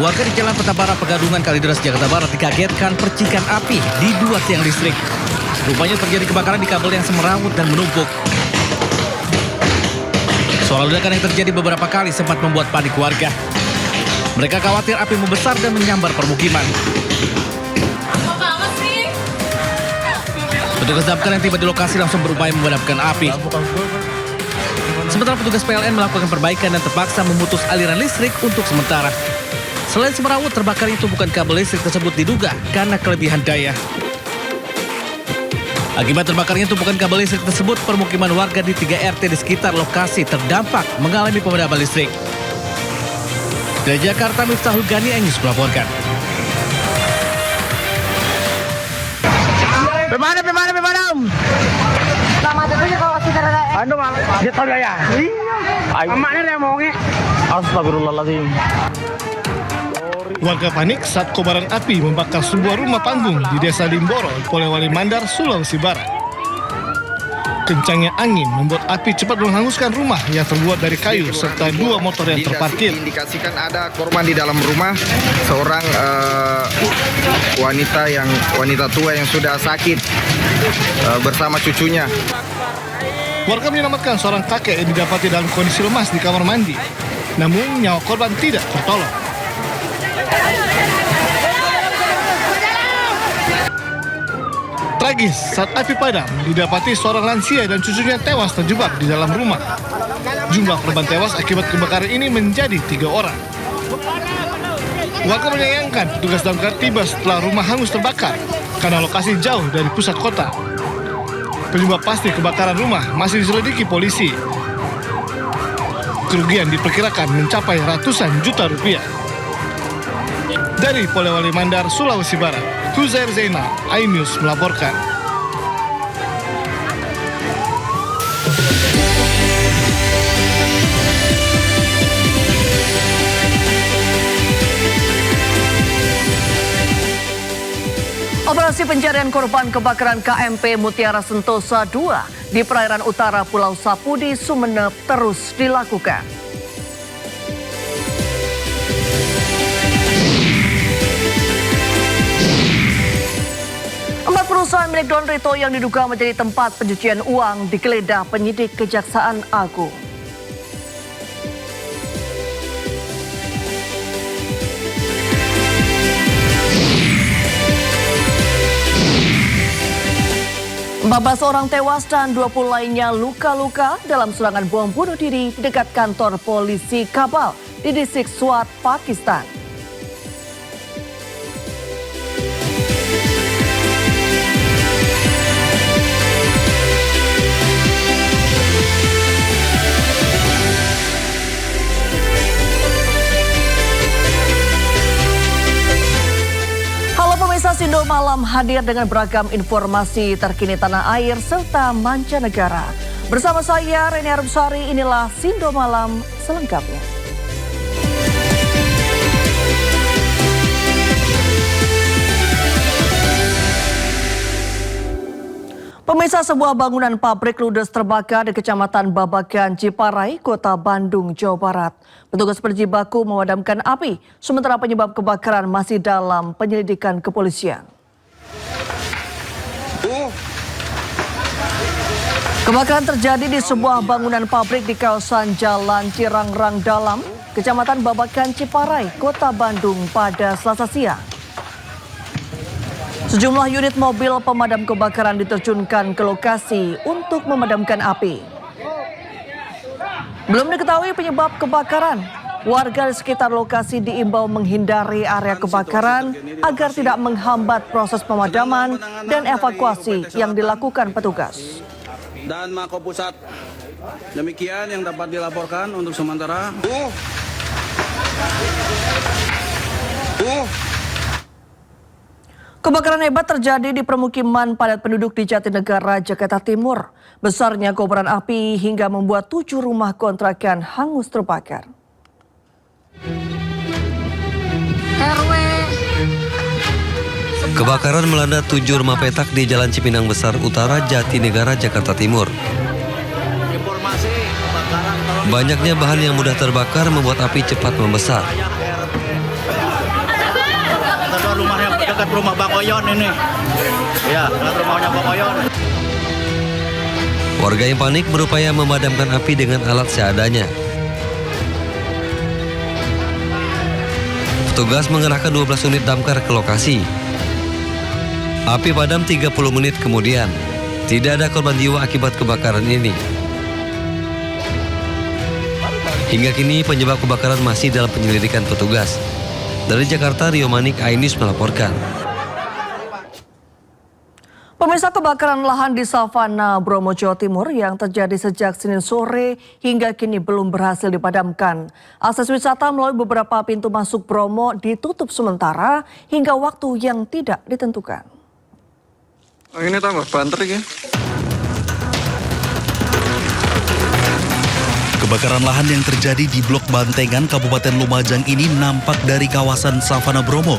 Warga di Jalan Petabara, Pegadungan, Kalideres, Jakarta Barat dikagetkan percikan api di 2 tiang listrik. Rupanya terjadi kebakaran di kabel yang semerawut dan menumpuk. Suara ledakan yang terjadi beberapa kali sempat membuat panik warga. Mereka khawatir api membesar dan menyambar permukiman. Petugas damkar yang tiba di lokasi langsung berupaya memadamkan api. Sementara petugas PLN melakukan perbaikan dan terpaksa memutus aliran listrik untuk sementara. Selain semerawut, terbakarnya tumpukan kabel listrik tersebut diduga karena kelebihan daya. Akibat terbakarnya tumpukan kabel listrik tersebut, permukiman warga di 3 RT di sekitar lokasi terdampak mengalami pemadaman listrik. Dari Jakarta, Miftahul Gani, News melaporkan. Pemadam. Selamat itu kalau saudara Anu mal, dia tahu ya. Iya. Emaknya dia mau nge. Astagfirullahaladzim. Warga panik saat kobaran api membakar sebuah rumah panggung di Desa Limboro, Polewali Mandar, Sulawesi Barat. Kencangnya angin membuat api cepat menghanguskan rumah yang terbuat dari kayu serta 2 motor yang terparkir. Indikasikan ada korban di dalam rumah, seorang wanita tua yang sudah sakit bersama cucunya. Warga menyelamatkan seorang kakek yang didapati dalam kondisi lemas di kamar mandi. Namun nyawa korban tidak tertolong. Tragis, saat api padam, didapati seorang lansia dan cucunya tewas terjebak di dalam rumah. Jumlah korban tewas akibat kebakaran ini menjadi 3 orang. Warga menyayangkan petugas damkar tiba setelah rumah hangus terbakar karena lokasi jauh dari pusat kota. Penyebab pasti kebakaran rumah masih diselidiki polisi. Kerugian diperkirakan mencapai ratusan juta rupiah. Dari Polewali Mandar, Sulawesi Barat, Huzair Zainal, iNews melaporkan. Operasi pencarian korban kebakaran KMP Mutiara Sentosa II di perairan utara Pulau Sapudi, Sumeneb terus dilakukan. 4 perusahaan milik Don Rito yang diduga menjadi tempat pencucian uang digeledah penyidik Kejaksaan Agung. Belas orang tewas dan 20 lainnya luka-luka dalam serangan bom bunuh diri di dekat kantor polisi Kabul di distrik Swat, Pakistan. Sindo Malam hadir dengan beragam informasi terkini tanah air serta mancanegara. Bersama saya Reni Arumsari, inilah Sindo Malam selengkapnya. Pemirsa, sebuah bangunan pabrik ludes terbakar di Kecamatan Babakan, Ciparai, Kota Bandung, Jawa Barat. Petugas berjibaku memadamkan api, sementara penyebab kebakaran masih dalam penyelidikan kepolisian. Kebakaran terjadi di sebuah bangunan pabrik di kawasan Jalan Cirangrang Dalam, Kecamatan Babakan, Ciparai, Kota Bandung pada Selasa siang. Sejumlah unit mobil pemadam kebakaran diterjunkan ke lokasi untuk memadamkan api. Belum diketahui penyebab kebakaran. Warga di sekitar lokasi diimbau menghindari area kebakaran agar tidak menghambat proses pemadaman dan evakuasi yang dilakukan petugas. Dan Mako Pusat, demikian yang dapat dilaporkan untuk sementara. Kebakaran hebat terjadi di permukiman padat penduduk di Jatinegara, Jakarta Timur. Besarnya kobaran api hingga membuat 7 rumah kontrakan hangus terbakar. Kebakaran melanda 7 rumah petak di Jalan Cipinang Besar Utara, Jatinegara, Jakarta Timur. Banyaknya bahan yang mudah terbakar membuat api cepat membesar. dekat rumah Bang Oyon ini. Ya, dekat rumahnya Bang Oyon. Warga yang panik berupaya memadamkan api dengan alat seadanya. Petugas mengerahkan 12 unit damkar ke lokasi. Api padam 30 menit kemudian. Tidak ada korban jiwa akibat kebakaran ini. Hingga kini penyebab kebakaran masih dalam penyelidikan petugas. Dari Jakarta, Rio Manik, iNews melaporkan. Pemirsa, kebakaran lahan di Savana, Bromo, Jawa Timur yang terjadi sejak Senin sore hingga kini belum berhasil dipadamkan. Akses wisata melalui beberapa pintu masuk Bromo ditutup sementara hingga waktu yang tidak ditentukan. Ini tambah banter ya. Kebakaran lahan yang terjadi di Blok Bantengan, Kabupaten Lumajang ini nampak dari kawasan Savana Bromo.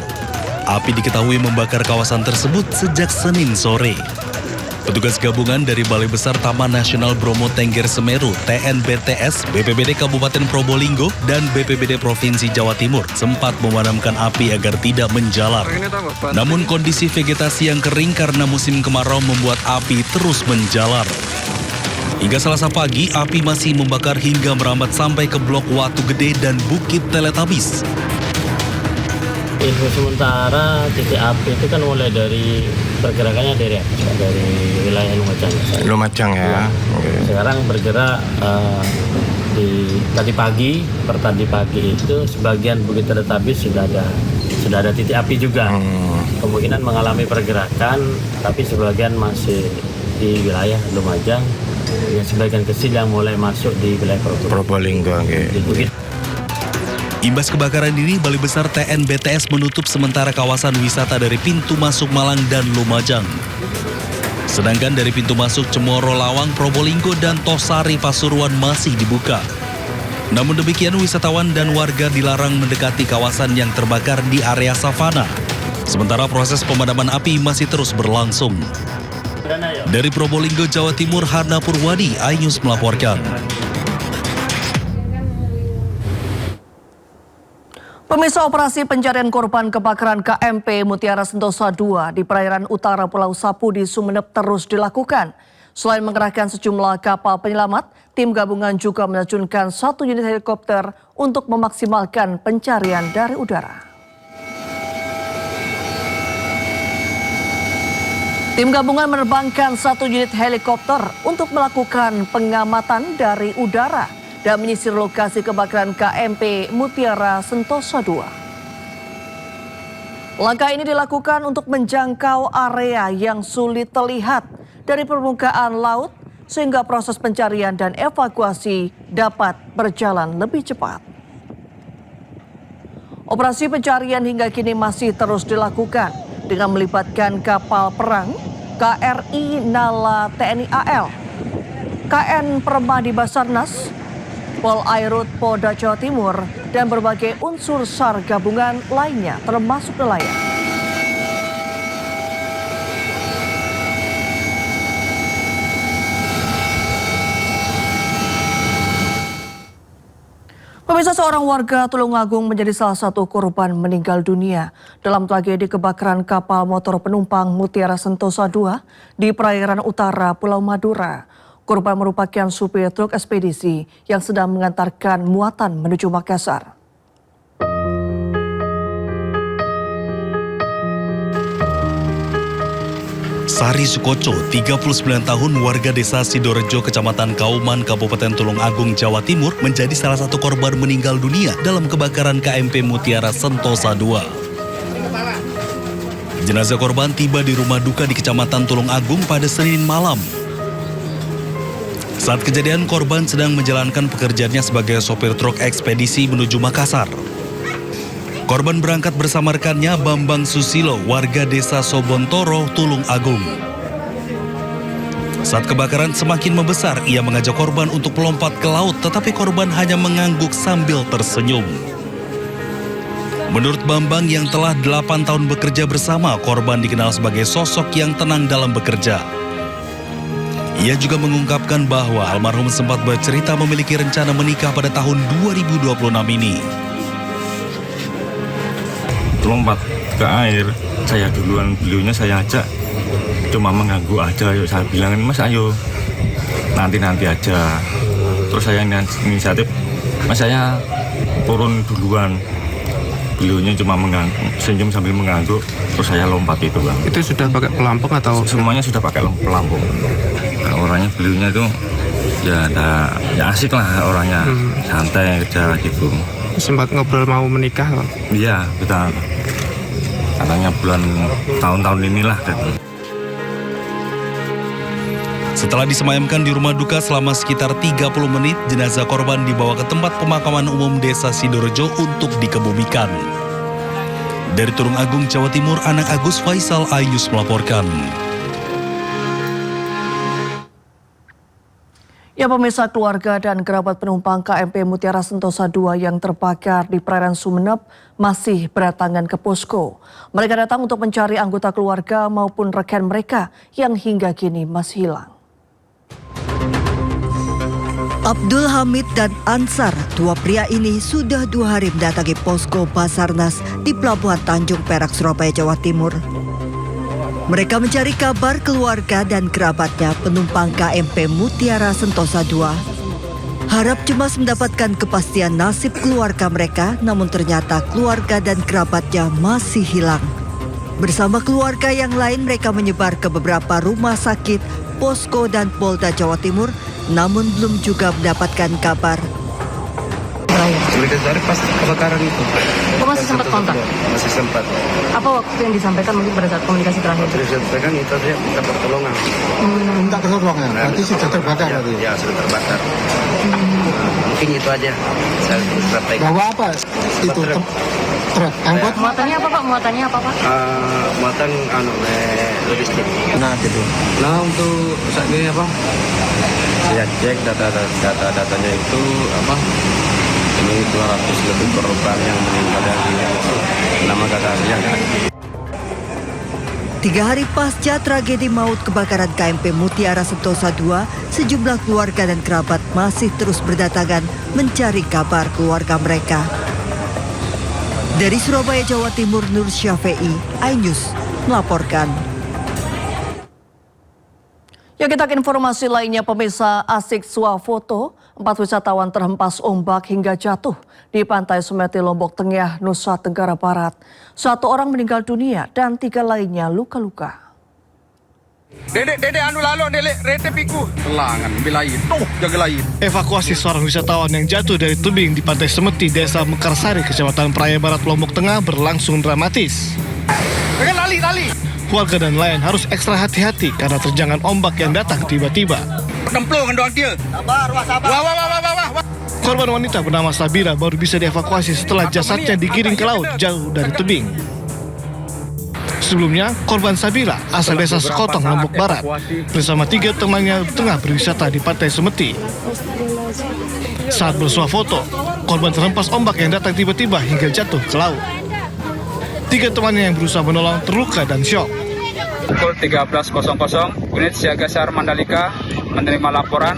Api diketahui membakar kawasan tersebut sejak Senin sore. Petugas gabungan dari Balai Besar Taman Nasional Bromo Tengger Semeru, TNBTS, BPBD Kabupaten Probolinggo, dan BPBD Provinsi Jawa Timur sempat memadamkan api agar tidak menjalar. Namun kondisi vegetasi yang kering karena musim kemarau membuat api terus menjalar. Hingga Selasa pagi, api masih membakar hingga merambat sampai ke Blok Watu Gede dan Bukit Teletabis. Info sementara titik api itu kan mulai dari pergerakannya dari wilayah Lumajang. Lumajang ya. Sekarang bergerak tadi pagi itu sebagian Bukit Teletabis sudah ada titik api juga. Kemungkinan mengalami pergerakan, tapi sebagian masih di wilayah Lumajang. Ya, sebagian kecil yang mulai masuk di wilayah Probolinggo. Di Bukit. Imbas kebakaran ini, Balai Besar TNBTS menutup sementara kawasan wisata dari pintu masuk Malang dan Lumajang. Sedangkan dari pintu masuk Cemoro, Lawang, Probolinggo, dan Tosari, Pasuruan masih dibuka. Namun demikian, wisatawan dan warga dilarang mendekati kawasan yang terbakar di area savana. Sementara proses pemadaman api masih terus berlangsung. Dari Probolinggo, Jawa Timur, Hana Purwadi, iNews melaporkan. Pemirsa, operasi pencarian korban kebakaran KMP Mutiara Sentosa II di perairan utara Pulau Sapu di Sumeneb terus dilakukan. Selain mengerahkan sejumlah kapal penyelamat, tim gabungan juga menerjunkan 1 unit helikopter untuk memaksimalkan pencarian dari udara. Tim gabungan menerbangkan 1 unit helikopter untuk melakukan pengamatan dari udara dan menyisir lokasi kebakaran KMP Mutiara Sentosa II. Langkah ini dilakukan untuk menjangkau area yang sulit terlihat dari permukaan laut sehingga proses pencarian dan evakuasi dapat berjalan lebih cepat. Operasi pencarian hingga kini masih terus dilakukan dengan melibatkan kapal perang KRI Nala TNI AL, KN Permadi Basarnas, Polairut Polda Jawa Timur, dan berbagai unsur SAR gabungan lainnya termasuk nelayan. Pemirsa, seorang warga Tulungagung menjadi salah satu korban meninggal dunia dalam tragedi kebakaran kapal motor penumpang Mutiara Sentosa II di perairan utara Pulau Madura. Korban merupakan supir truk ekspedisi yang sedang mengantarkan muatan menuju Makassar. Sari Sukoco, 39 tahun, warga desa Sidorejo, Kecamatan Kauman, Kabupaten Tulungagung, Jawa Timur, menjadi salah satu korban meninggal dunia dalam kebakaran KMP Mutiara Sentosa II. Jenazah korban tiba di rumah duka di Kecamatan Tulungagung pada Senin malam. Saat kejadian, korban sedang menjalankan pekerjaannya sebagai sopir truk ekspedisi menuju Makassar. Korban berangkat bersama rekannya Bambang Susilo, warga desa Sobontoro, Tulungagung. Saat kebakaran semakin membesar, ia mengajak korban untuk melompat ke laut, tetapi korban hanya mengangguk sambil tersenyum. Menurut Bambang yang telah 8 tahun bekerja bersama, korban dikenal sebagai sosok yang tenang dalam bekerja. Ia juga mengungkapkan bahwa almarhum sempat bercerita memiliki rencana menikah pada tahun 2026 ini. Lompat ke air, saya duluan, beliaunya saya ajak, cuma mengganggu aja. Yuk saya bilangin, Mas ayo nanti aja. Terus saya inisiatif, Mas saya turun duluan. Beliaunya cuma senyum sambil mengangguk, terus saya lompat itu Bang. Itu sudah pakai pelampung atau? Semuanya sudah pakai pelampung. Nah, orangnya beliaunya itu ya asik lah orangnya, santai aja gitu. Sempat ngobrol mau menikah Bang? Iya, kita katanya tahun-tahun inilah gitu. Setelah disemayamkan di rumah duka selama sekitar 30 menit, jenazah korban dibawa ke tempat pemakaman umum Desa Sidorejo untuk dikebumikan. Dari Tulung Agung, Jawa Timur, Anak Agus Faisal, iNews melaporkan. Ya, pemirsa, keluarga dan kerabat penumpang KMP Mutiara Sentosa II yang terbakar di perairan Sumeneb masih berdatangan ke posko. Mereka datang untuk mencari anggota keluarga maupun rekan mereka yang hingga kini masih hilang. Abdul Hamid dan Ansar, dua pria ini sudah 2 hari mendatangi posko Basarnas di Pelabuhan Tanjung Perak, Surabaya, Jawa Timur. Mereka mencari kabar keluarga dan kerabatnya penumpang KMP Mutiara Sentosa II. Harap cemas mendapatkan kepastian nasib keluarga mereka, namun ternyata keluarga dan kerabatnya masih hilang. Bersama keluarga yang lain mereka menyebar ke beberapa rumah sakit, posko dan Polda Jawa Timur, namun belum juga mendapatkan kabar. Mereka cari pas kebakaran itu. Kok masih sempat kontak? Masih sempat. Apa waktu yang disampaikan mungkin pada saat komunikasi terakhir? Disampaikan itu dia minta pertolongan. Minta pertolongan, berarti sudah terbakar tadi? Ya, sudah terbakar. Mungkin itu aja. Saya sampaikan. Bawa apa? Itu truk angkot? Muatannya apa Pak? Muatannya apa Pak? Muatan logistik. Nah, gitu. Nah, untuk saat ini apa? Saya cek datanya itu apa? Ini 200 lebih korban yang meninggal dari nama kadarnya. 3 hari pasca tragedi maut kebakaran KMP Mutiara Sentosa II, sejumlah keluarga dan kerabat masih terus berdatangan mencari kabar keluarga mereka. Dari Surabaya, Jawa Timur, Nur Syafi'i, iNews melaporkan. Ya, kita ke informasi lainnya, pemirsa. Asik swafoto, 4 wisatawan terhempas ombak hingga jatuh di pantai Semeti, Lombok Tengah, Nusa Tenggara Barat. 1 orang meninggal dunia dan 3 lainnya luka-luka. Dedek anu lalu, dedek rete piku. Telangan, bilain. Jaga lain. Evakuasi seorang wisatawan yang jatuh dari tebing di pantai Semeti, Desa Mekarsari, Kecamatan Praia Barat, Lombok Tengah berlangsung dramatis. Jangan lali. Warga dan nelayan harus ekstra hati-hati karena terjangan ombak yang datang tiba-tiba. Kemplung doang dia. Sabar. Wah. Korban wanita bernama Sabira baru bisa dievakuasi setelah jasadnya digiring ke laut jauh dari tebing. Sebelumnya, korban Sabira asal desa Sekotong, Lombok Barat, bersama 3 temannya tengah berwisata di pantai Semeti. Saat bersuah foto, korban terhempas ombak yang datang tiba-tiba hingga jatuh ke laut. 3 temannya yang berusaha menolong terluka dan syok. Pukul 13.00, unit siaga SAR Mandalika menerima laporan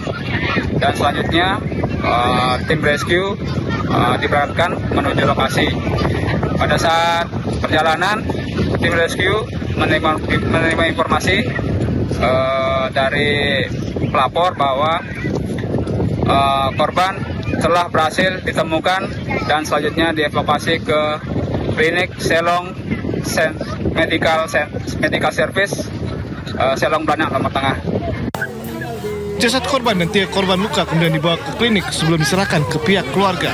dan selanjutnya tim rescue diberangkatkan menuju lokasi. Pada saat perjalanan, tim rescue menerima informasi dari pelapor bahwa korban telah berhasil ditemukan dan selanjutnya dievakuasi ke klinik Selong Medical Service Selong Blanang, Lombok Tengah. Jasad korban dan 3 korban luka kemudian dibawa ke klinik sebelum diserahkan ke pihak keluarga.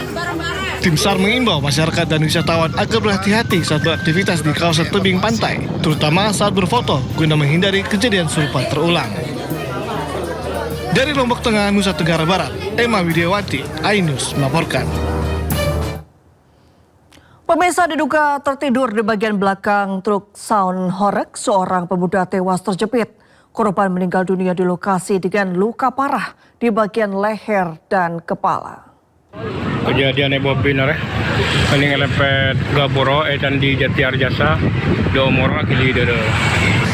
Tim SAR mengimbau masyarakat dan wisatawan agar berhati-hati saat beraktivitas di kawasan tebing pantai, terutama saat berfoto guna menghindari kejadian serupa terulang. Dari Lombok Tengah, Nusa Tenggara Barat, Emma Widiawati, iNews melaporkan. Pemirsa, diduga tertidur di bagian belakang truk Sound Horek, seorang pemuda tewas terjepit. Korban meninggal dunia di lokasi dengan luka parah di bagian leher dan kepala. Kejadian benar paling lepet Gaboro dan di Jatiar Jasa do umur kili do.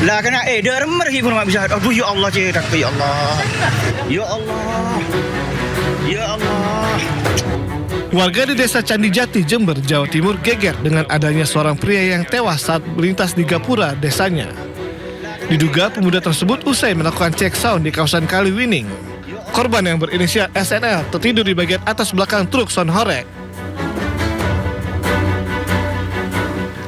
Lah kena dia remer hi pun bisa. Aduh ya Allah cedak ya Allah. Ya Allah. Ya Allah. Warga di Desa Candijati, Jember, Jawa Timur geger dengan adanya seorang pria yang tewas saat melintas di gapura desanya. Diduga pemuda tersebut usai melakukan cek sound di kawasan Kaliwining. Korban yang berinisial SNL tertidur di bagian atas belakang truk sound horek.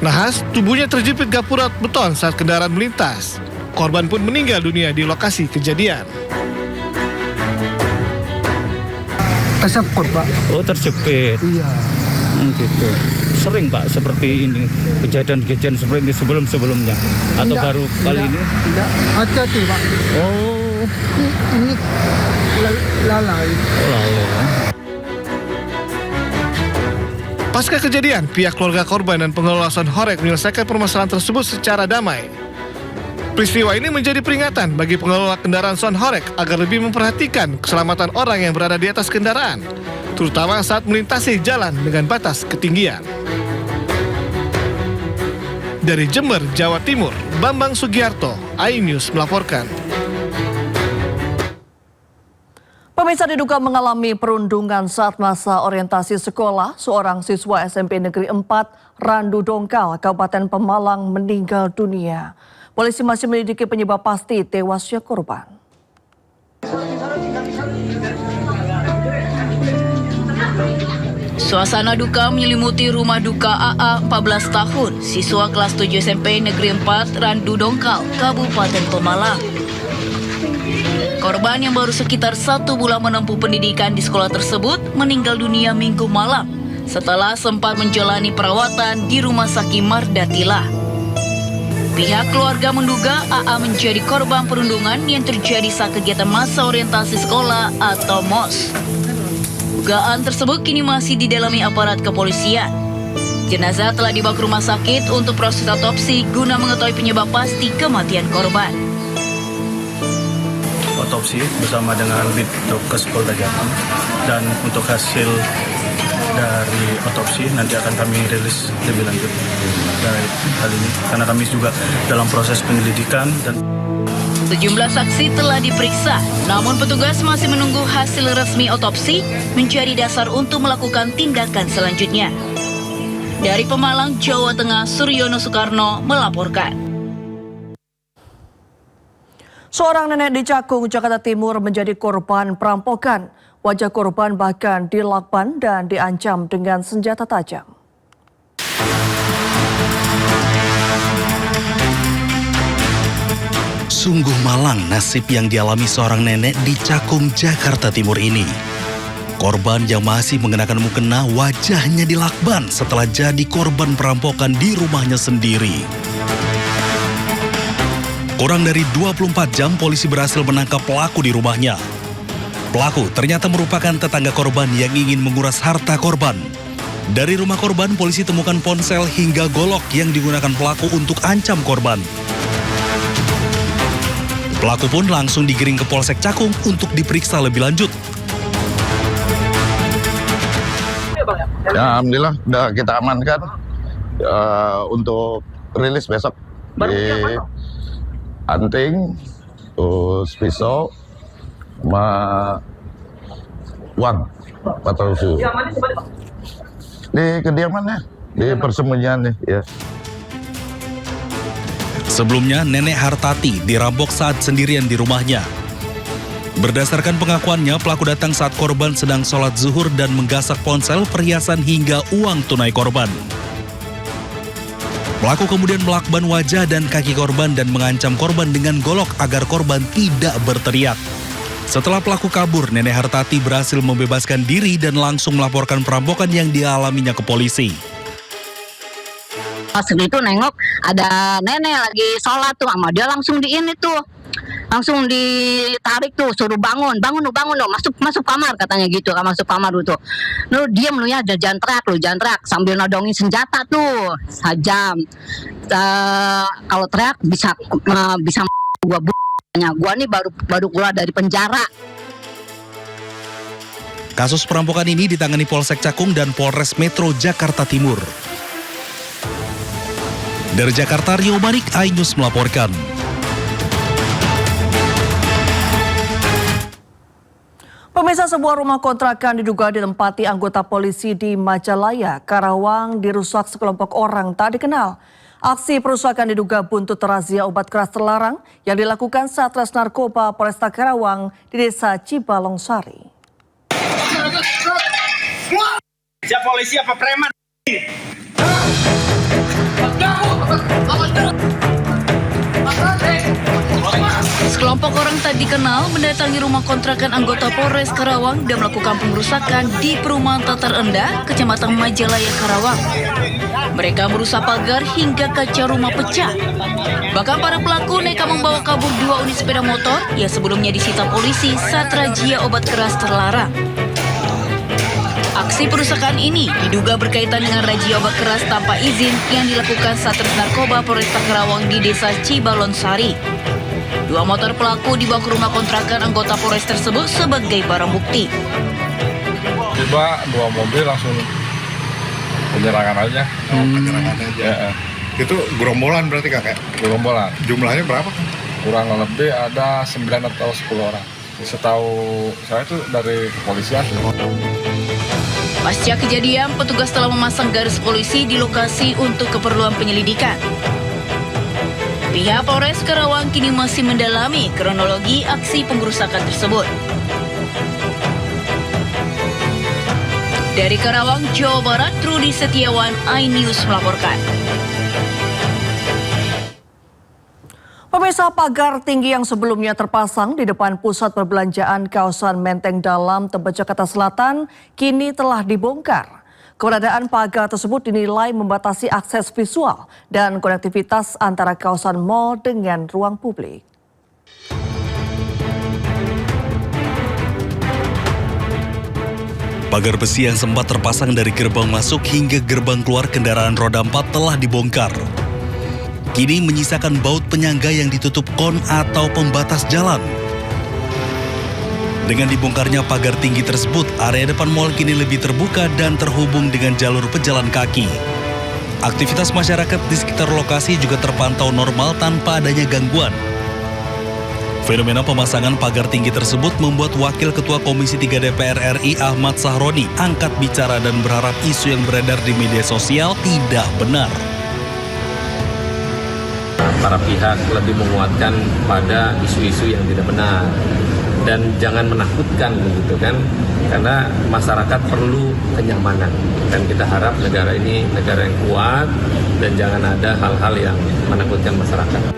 Nahas, tubuhnya terjepit gapura beton saat kendaraan melintas. Korban pun meninggal dunia di lokasi kejadian. Tersangkut, Pak. Oh, terjepit. Iya. Gitu. Sering, Pak, seperti ini kejadian-kejadian seperti ini sebelum-sebelumnya atau baru kali ini? Tidak, hati-hati, Pak. Oh, ini lalai. Oh, lalai. Pasca kejadian, pihak keluarga korban dan pengelola sound horek menyelesaikan permasalahan tersebut secara damai. Peristiwa ini menjadi peringatan bagi pengelola kendaraan sound horek agar lebih memperhatikan keselamatan orang yang berada di atas kendaraan, terutama saat melintasi jalan dengan batas ketinggian. Dari Jember, Jawa Timur, Bambang Sugiarto, iNews melaporkan. Pemirsa, diduga mengalami perundungan saat masa orientasi sekolah, seorang siswa SMP Negeri 4 Randu Dongkal, Kabupaten Pemalang meninggal dunia. Polisi masih menyelidiki penyebab pasti tewasnya korban. Suasana duka menyelimuti rumah duka AA 14 tahun, siswa kelas 7 SMP Negeri 4 Randu Dongkal, Kabupaten Pemalang. Korban yang baru sekitar 1 bulan menempuh pendidikan di sekolah tersebut meninggal dunia Minggu malam setelah sempat menjalani perawatan di Rumah Sakit Mardatila. Pihak keluarga menduga AA menjadi korban perundungan yang terjadi saat kegiatan masa orientasi sekolah atau MOS. Dugaan tersebut kini masih didalami aparat kepolisian. Jenazah telah dibawa ke rumah sakit untuk proses otopsi guna mengetahui penyebab pasti kematian korban. Otopsi bersama dengan Bidokes Polda Jateng, dan untuk hasil dari otopsi nanti akan kami rilis lebih lanjut dari hal ini karena kami juga dalam proses penyelidikan dan sejumlah saksi telah diperiksa, namun petugas masih menunggu hasil resmi otopsi menjadi dasar untuk melakukan tindakan selanjutnya. Dari Pemalang, Jawa Tengah, Suryono Soekarno melaporkan. Seorang nenek di Cakung, Jakarta Timur menjadi korban perampokan. Wajah korban bahkan dilakban dan diancam dengan senjata tajam. Sungguh malang nasib yang dialami seorang nenek di Cakung, Jakarta Timur ini. Korban yang masih mengenakan mukena wajahnya dilakban setelah jadi korban perampokan di rumahnya sendiri. Kurang dari 24 jam polisi berhasil menangkap pelaku di rumahnya. Pelaku ternyata merupakan tetangga korban yang ingin menguras harta korban. Dari rumah korban, polisi temukan ponsel hingga golok yang digunakan pelaku untuk ancam korban. Pelaku pun langsung digiring ke Polsek Cakung untuk diperiksa lebih lanjut. Ya, alhamdulillah udah kita amankan untuk rilis besok di anting, terus pisau, sama uang 400. Di kediamannya, di persembunyiannya, ya. Sebelumnya, Nenek Hartati dirampok saat sendirian di rumahnya. Berdasarkan pengakuannya, pelaku datang saat korban sedang sholat zuhur dan menggasak ponsel, perhiasan hingga uang tunai korban. Pelaku kemudian melakban wajah dan kaki korban dan mengancam korban dengan golok agar korban tidak berteriak. Setelah pelaku kabur, Nenek Hartati berhasil membebaskan diri dan langsung melaporkan perampokan yang dialaminya ke polisi. Pas itu nengok ada nenek lagi sholat tuh, sama dia langsung langsung ditarik tuh, suruh bangun lu, masuk kamar katanya gitu, masuk kamar tuh. Lu diam lu ya, jangan teriak sambil nodongin senjata tuh, sajam. Kalau teriak bisa gua nih baru keluar dari penjara. Kasus perampokan ini ditangani Polsek Cakung dan Polres Metro Jakarta Timur. Dari Jakarta, Rio Manik, iNews melaporkan. Pemirsa, sebuah rumah kontrakan diduga ditempati anggota polisi di Majalaya, Karawang dirusak sekelompok orang tak dikenal. Aksi perusakan diduga buntut razia obat keras terlarang yang dilakukan Satres Narkoba Polresta Karawang di Desa Cibalongsari. Siapa polisi apa preman? Sekelompok orang tak dikenal mendatangi rumah kontrakan anggota Polres Karawang dan melakukan pengerusakan di perumahan Tatar Endah, Kecamatan Majalaya, Karawang. Mereka merusak pagar hingga kaca rumah pecah. Bahkan para pelaku nekat membawa kabur 2 unit sepeda motor yang sebelumnya disita polisi saat razia obat keras terlarang. Aksi perusakan ini diduga berkaitan dengan razia obat keras tanpa izin yang dilakukan Satres Narkoba Polresta Karawang di Desa Cibalonsari. 2 motor pelaku dibawa ke rumah kontrakan anggota Polres tersebut sebagai barang bukti. Tiba 2 mobil langsung penyerangan aja. Penyerangan aja. Ya. Itu gerombolan berarti kakek? Gerombolan. Jumlahnya berapa? Kurang lebih ada 9 atau 10 orang. Setahu saya itu dari kepolisian. Pasca kejadian, petugas telah memasang garis polisi di lokasi untuk keperluan penyelidikan. Pihak Polres Karawang kini masih mendalami kronologi aksi pengerusakan tersebut. Dari Karawang, Jawa Barat, Rudi Setiawan, iNews melaporkan. Pemirsa, pagar tinggi yang sebelumnya terpasang di depan pusat perbelanjaan kawasan Menteng Dalam, Tebet, Jakarta Selatan, kini telah dibongkar. Keberadaan pagar tersebut dinilai membatasi akses visual dan konektivitas antara kawasan mal dengan ruang publik. Pagar besi yang sempat terpasang dari gerbang masuk hingga gerbang keluar kendaraan roda 4 telah dibongkar. Kini menyisakan baut penyangga yang ditutup kon atau pembatas jalan. Dengan dibongkarnya pagar tinggi tersebut, area depan mal kini lebih terbuka dan terhubung dengan jalur pejalan kaki. Aktivitas masyarakat di sekitar lokasi juga terpantau normal tanpa adanya gangguan. Fenomena pemasangan pagar tinggi tersebut membuat Wakil Ketua Komisi 3 DPR RI Ahmad Sahroni angkat bicara dan berharap isu yang beredar di media sosial tidak benar. Para pihak lebih menguatkan pada isu-isu yang tidak benar. Dan jangan menakutkan begitu kan, karena masyarakat perlu kenyamanan dan kita harap negara ini negara yang kuat dan jangan ada hal-hal yang menakutkan masyarakat.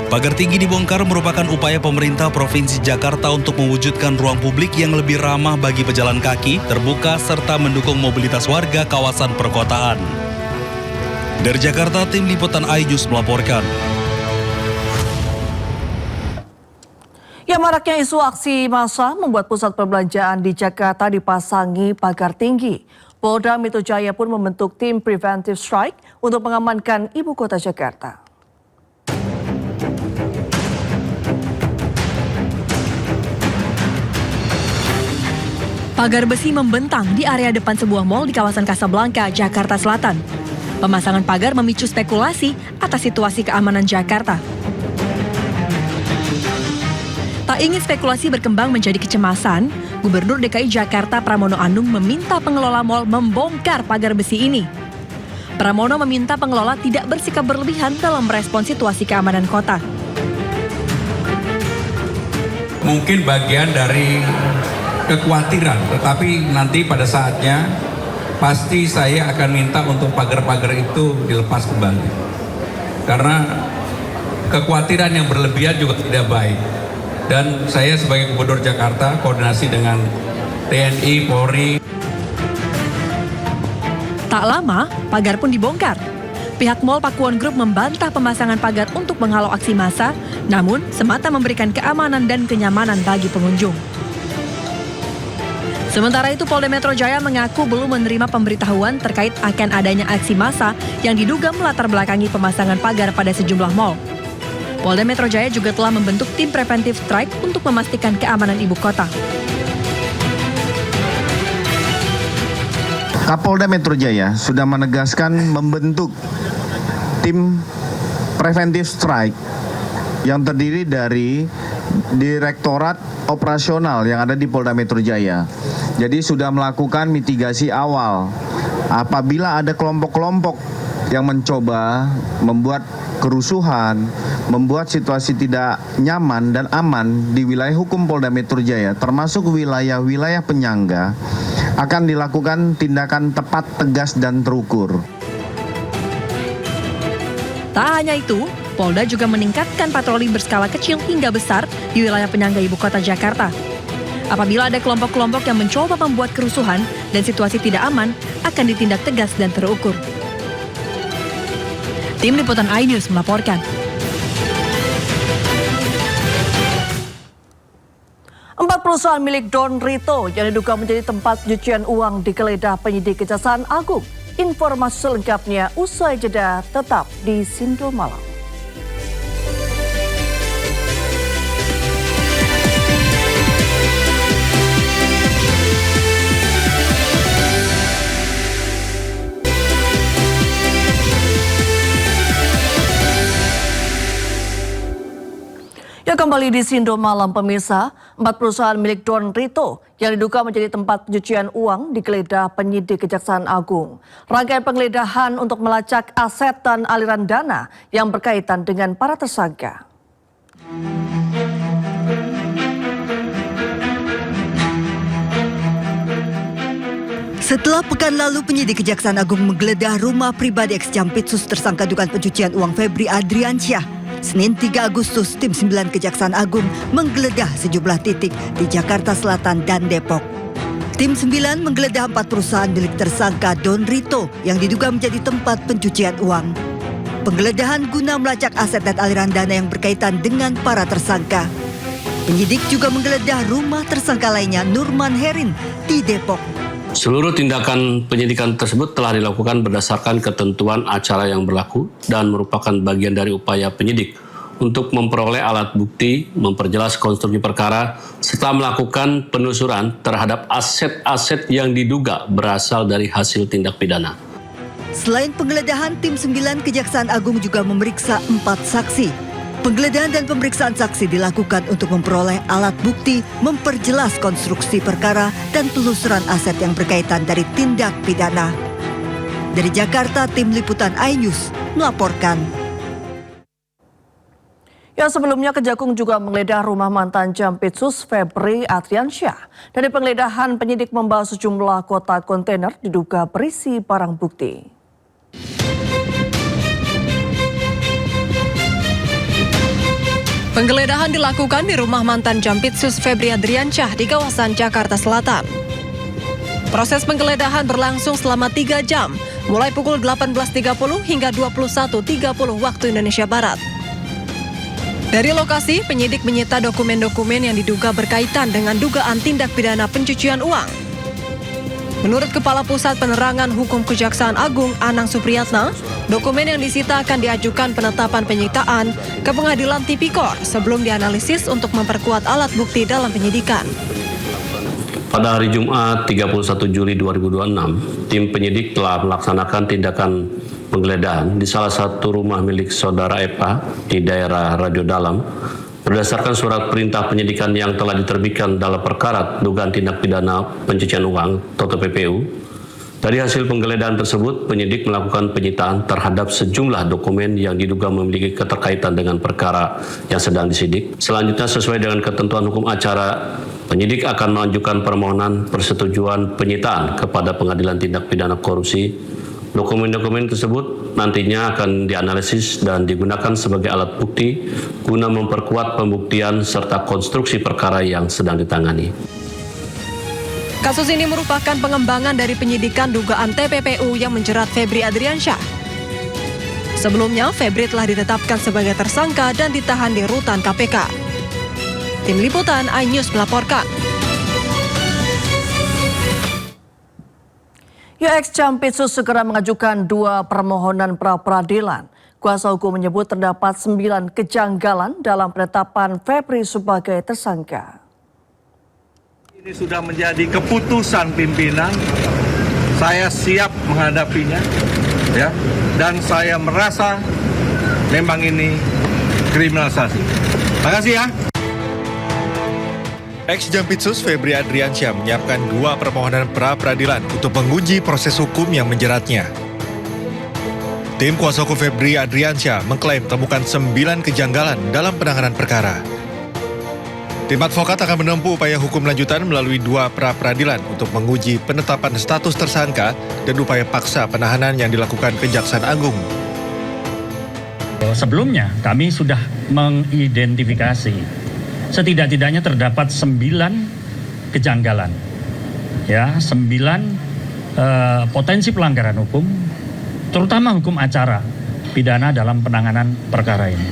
Pagar tinggi dibongkar merupakan upaya pemerintah Provinsi Jakarta untuk mewujudkan ruang publik yang lebih ramah bagi pejalan kaki, terbuka serta mendukung mobilitas warga kawasan perkotaan. Dari Jakarta, tim liputan iNews melaporkan. Ya, maraknya isu aksi massa membuat pusat perbelanjaan di Jakarta dipasangi pagar tinggi. Polda Metro Jaya pun membentuk tim preventive strike untuk mengamankan ibu kota Jakarta. Pagar besi membentang di area depan sebuah mal di kawasan Kasablanka, Jakarta Selatan. Pemasangan pagar memicu spekulasi atas situasi keamanan Jakarta. Tak ingin spekulasi berkembang menjadi kecemasan, Gubernur DKI Jakarta Pramono Anung meminta pengelola mal membongkar pagar besi ini. Pramono meminta pengelola tidak bersikap berlebihan dalam merespon situasi keamanan kota. Mungkin bagian dari kekhawatiran, tetapi nanti pada saatnya pasti saya akan minta untuk pagar-pagar itu dilepas kembali. Karena kekhawatiran yang berlebihan juga tidak baik. Dan saya sebagai Gubernur Jakarta koordinasi dengan TNI, Polri. Tak lama, pagar pun dibongkar. Pihak Mall Pakuwon Group membantah pemasangan pagar untuk menghalau aksi massa, namun semata memberikan keamanan dan kenyamanan bagi pengunjung. Sementara itu, Polda Metro Jaya mengaku belum menerima pemberitahuan terkait akan adanya aksi massa yang diduga melatar belakangi pemasangan pagar pada sejumlah mal. Polda Metro Jaya juga telah membentuk tim preventive strike untuk memastikan keamanan ibu kota. Kapolda Metro Jaya sudah menegaskan membentuk tim preventive strike yang terdiri dari Direktorat Operasional yang ada di Polda Metro Jaya. Jadi sudah melakukan mitigasi awal. Apabila ada kelompok-kelompok yang mencoba membuat kerusuhan, membuat situasi tidak nyaman dan aman di wilayah hukum Polda Metro Jaya, termasuk wilayah-wilayah penyangga, akan dilakukan tindakan tepat, tegas, dan terukur. Tak hanya itu, Polda juga meningkatkan patroli berskala kecil hingga besar di wilayah penyangga ibu kota Jakarta. Apabila ada kelompok-kelompok yang mencoba membuat kerusuhan dan situasi tidak aman, akan ditindak tegas dan terukur. Tim Liputan iNews melaporkan. 4 perusahaan milik Don Rito yang diduga menjadi tempat pencucian uang digeledah penyidik Kejaksaan Agung. Informasi selengkapnya usai jeda, tetap di Sindo Malam. Ya, kembali di Sindo Malam pemirsa, 4 perusahaan milik Don Rito yang diduga menjadi tempat pencucian uang digeledah penyidik Kejaksaan Agung. Rangkaian penggeledahan untuk melacak aset dan aliran dana yang berkaitan dengan para tersangka. Setelah pekan lalu penyidik Kejaksaan Agung menggeledah rumah pribadi ex-Jampitsus tersangka dugaan pencucian uang Febri Adriansyah, Senin 3 Agustus, tim 9 Kejaksaan Agung menggeledah sejumlah titik di Jakarta Selatan dan Depok. Tim 9 menggeledah 4 perusahaan milik tersangka Don Rito yang diduga menjadi tempat pencucian uang. Penggeledahan guna melacak aset dan aliran dana yang berkaitan dengan para tersangka. Penyidik juga menggeledah rumah tersangka lainnya, Nurman Herin, di Depok. Seluruh tindakan penyidikan tersebut telah dilakukan berdasarkan ketentuan acara yang berlaku dan merupakan bagian dari upaya penyidik untuk memperoleh alat bukti, memperjelas konstruksi perkara, serta melakukan penelusuran terhadap aset-aset yang diduga berasal dari hasil tindak pidana. Selain penggeledahan, tim 9 Kejaksaan Agung juga memeriksa 4 saksi. Penggeledahan dan pemeriksaan saksi dilakukan untuk memperoleh alat bukti, memperjelas konstruksi perkara, dan penelusuran aset yang berkaitan dari tindak pidana. Dari Jakarta, tim Liputan iNews melaporkan. Ya, sebelumnya Kejagung juga menggeledah rumah mantan Jampitsus Febri Adriansyah. Dari penggeledahan, penyidik membawa sejumlah kotak kontainer diduga berisi barang bukti. Penggeledahan dilakukan di rumah mantan Jampitsus Febri Adriansyah di kawasan Jakarta Selatan. Proses penggeledahan berlangsung selama 3 jam, mulai pukul 18.30 hingga 21.30 waktu Indonesia Barat. Dari lokasi, penyidik menyita dokumen-dokumen yang diduga berkaitan dengan dugaan tindak pidana pencucian uang. Menurut Kepala Pusat Penerangan Hukum Kejaksaan Agung, Anang Supriyatna, dokumen yang disita akan diajukan penetapan penyitaan ke Pengadilan Tipikor sebelum dianalisis untuk memperkuat alat bukti dalam penyidikan. Pada hari Jumat 31 Juli 2026, tim penyidik telah melaksanakan tindakan penggeledahan di salah satu rumah milik saudara Epa di daerah Radio Dalam. Berdasarkan surat perintah penyidikan yang telah diterbitkan dalam perkara dugaan tindak pidana pencucian uang atau PPU, dari hasil penggeledahan tersebut, penyidik melakukan penyitaan terhadap sejumlah dokumen yang diduga memiliki keterkaitan dengan perkara yang sedang disidik. Selanjutnya, sesuai dengan ketentuan hukum acara, penyidik akan mengajukan permohonan persetujuan penyitaan kepada Pengadilan Tindak Pidana Korupsi. Dokumen-dokumen tersebut nantinya akan dianalisis dan digunakan sebagai alat bukti guna memperkuat pembuktian serta konstruksi perkara yang sedang ditangani. Kasus ini merupakan pengembangan dari penyidikan dugaan TPPU yang menjerat Febri Adriansyah. Sebelumnya, Febri telah ditetapkan sebagai tersangka dan ditahan di rutan KPK. Tim Liputan iNews melaporkan. Ya, ex-Jampitsus segera mengajukan 2 permohonan pra-peradilan. Kuasa hukum menyebut terdapat 9 kejanggalan dalam penetapan Febri sebagai tersangka. Ini sudah menjadi keputusan pimpinan. Saya siap menghadapinya, ya. Dan saya merasa memang ini kriminalisasi. Terima kasih ya. Ex-Jampitsus Febri Adriansyah menyiapkan 2 permohonan pra-peradilan untuk menguji proses hukum yang menjeratnya. Tim kuasa hukum Febri Adriansyah mengklaim temukan 9 kejanggalan dalam penanganan perkara. Tim advokat akan menempuh upaya hukum lanjutan melalui 2 pra-peradilan untuk menguji penetapan status tersangka dan upaya paksa penahanan yang dilakukan Kejaksaan Agung. Sebelumnya kami sudah mengidentifikasi setidak-tidaknya terdapat 9 kejanggalan, ya 9 potensi pelanggaran hukum, terutama hukum acara pidana dalam penanganan perkara ini.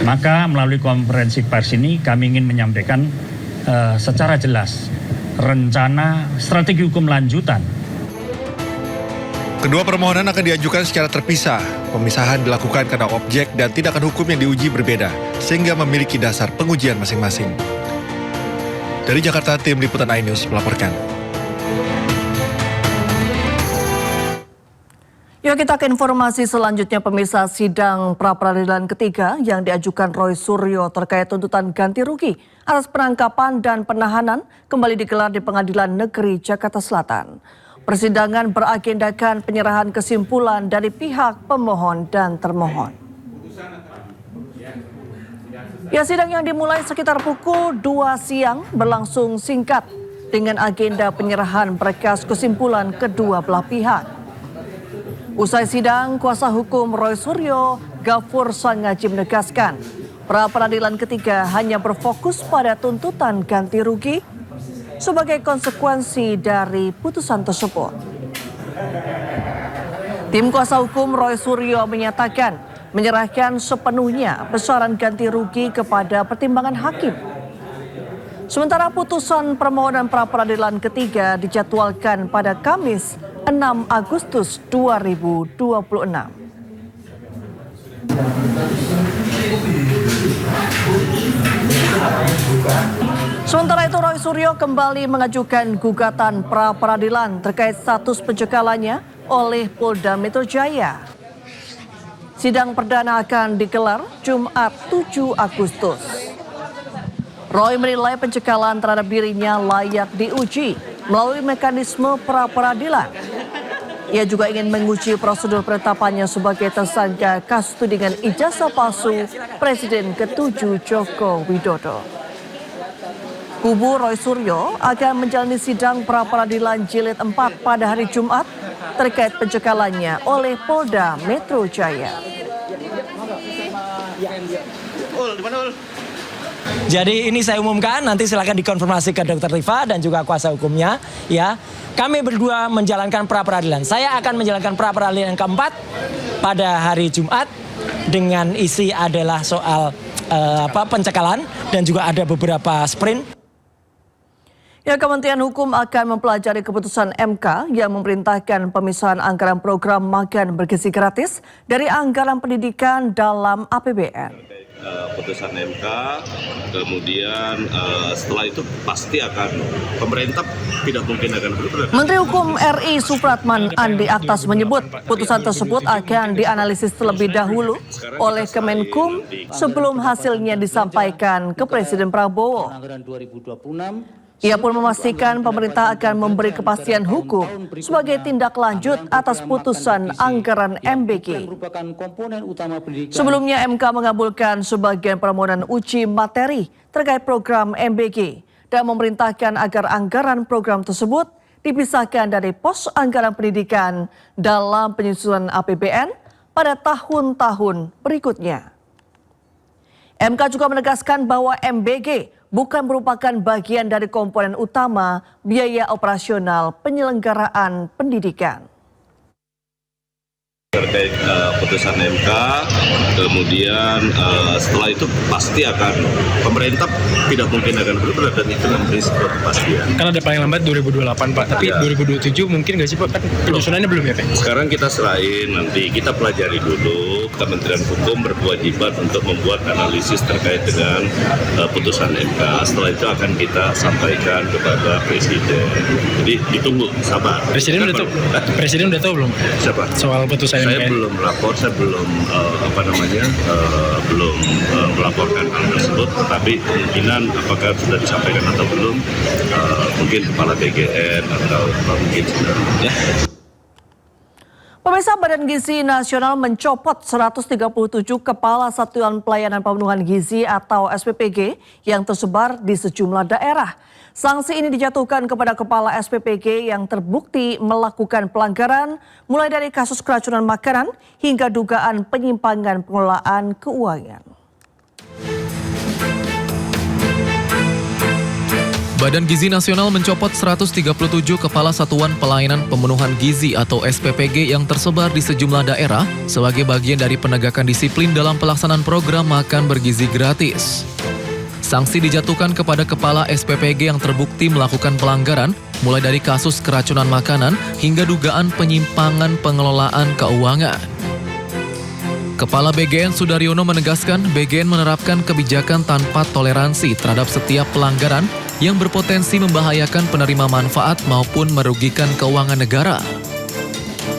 Maka melalui konferensi pers ini kami ingin menyampaikan secara jelas rencana strategi hukum lanjutan. Kedua permohonan akan diajukan secara terpisah. Pemisahan dilakukan karena objek dan tindakan hukum yang diuji berbeda, sehingga memiliki dasar pengujian masing-masing. Dari Jakarta, tim Liputan iNews melaporkan. Yuk kita ke informasi selanjutnya. Pemirsa, sidang pra-peradilan ketiga yang diajukan Roy Suryo terkait tuntutan ganti rugi atas penangkapan dan penahanan kembali digelar di Pengadilan Negeri Jakarta Selatan. Persidangan beragendakan penyerahan kesimpulan dari pihak pemohon dan termohon. Ya, sidang yang dimulai sekitar pukul 2 siang berlangsung singkat dengan agenda penyerahan berkas kesimpulan kedua belah pihak. Usai sidang, kuasa hukum Roy Suryo, Gafur Sangaji menegaskan, pra-peradilan ketiga hanya berfokus pada tuntutan ganti rugi sebagai konsekuensi dari putusan tersebut. Tim kuasa hukum Roy Suryo menyatakan menyerahkan sepenuhnya besaran ganti rugi kepada pertimbangan hakim. Sementara putusan permohonan pra-peradilan ketiga dijadwalkan pada Kamis 6 Agustus 2026. Sementara itu, Roy Suryo kembali mengajukan gugatan pra-peradilan terkait status pencegalannya oleh Polda Metro Jaya. Sidang perdana akan digelar Jumat 7 Agustus. Roy menilai pencekalan terhadap dirinya layak diuji melalui mekanisme pra-peradilan. Ia juga ingin menguji prosedur penetapannya sebagai tersangka kasus tudingan ijazah palsu Presiden ke-7 Joko Widodo. Kubu Roy Suryo akan menjalani sidang pra-peradilan jilid 4 pada hari Jumat terkait pencekalannya oleh Polda Metro Jaya. Jadi ini saya umumkan, nanti silakan dikonfirmasi ke Dr. Rifa dan juga kuasa hukumnya. Ya, kami berdua menjalankan pra-peradilan. Saya akan menjalankan pra-peradilan keempat pada hari Jumat dengan isi adalah soal pencekalan dan juga ada beberapa sprint. Ya, Kementerian Hukum akan mempelajari keputusan MK yang memerintahkan pemisahan anggaran program makan bergizi gratis dari anggaran pendidikan dalam APBN. Putusan MK, kemudian setelah itu pasti akan pemerintah tidak mungkin akan berubah. Menteri Hukum RI Supratman Andi Aktas menyebut putusan tersebut akan dianalisis terlebih dahulu oleh Kemenkum sebelum hasilnya disampaikan ke Presiden Prabowo. Ia pun memastikan pemerintah akan memberi kepastian hukum sebagai tindak lanjut atas putusan anggaran MBG. Sebelumnya MK mengabulkan sebagian permohonan uji materi terkait program MBG dan memerintahkan agar anggaran program tersebut dipisahkan dari pos anggaran pendidikan dalam penyusunan APBN pada tahun-tahun berikutnya. MK juga menegaskan bahwa MBG bukan merupakan bagian dari komponen utama biaya operasional penyelenggaraan pendidikan. Terkait putusan MK, kemudian setelah itu pasti akan pemerintah tidak mungkin akan berubah dan itu memberi sebuah kepastian. Kan ada paling lambat 2028 Pak, tapi ya. 2027 mungkin nggak sih Pak? Kan penyusunannya belum ya Pak? Sekarang kita serahin, nanti kita pelajari dulu. Kementerian Hukum berkewajiban untuk membuat analisis terkait dengan putusan MK. Setelah itu akan kita sampaikan kepada Presiden. Jadi ditunggu, sabar. Presiden udah tahu belum? Siapa? Soal putusan Saya belum lapor, saya belum belum melaporkan hal tersebut, tetapi kemungkinan apakah sudah disampaikan atau belum, mungkin kepala BGN atau mungkin ya. Pemirsa, Badan Gizi Nasional mencopot 137 kepala Satuan Pelayanan Pemenuhan Gizi atau SPPG yang tersebar di sejumlah daerah. Sanksi ini dijatuhkan kepada kepala SPPG yang terbukti melakukan pelanggaran mulai dari kasus keracunan makanan hingga dugaan penyimpangan pengelolaan keuangan. Badan Gizi Nasional mencopot 137 kepala Satuan Pelayanan Pemenuhan Gizi atau SPPG yang tersebar di sejumlah daerah sebagai bagian dari penegakan disiplin dalam pelaksanaan program makan bergizi gratis. Sanksi dijatuhkan kepada kepala SPPG yang terbukti melakukan pelanggaran mulai dari kasus keracunan makanan hingga dugaan penyimpangan pengelolaan keuangan. Kepala BGN Sudaryono menegaskan BGN menerapkan kebijakan tanpa toleransi terhadap setiap pelanggaran yang berpotensi membahayakan penerima manfaat maupun merugikan keuangan negara.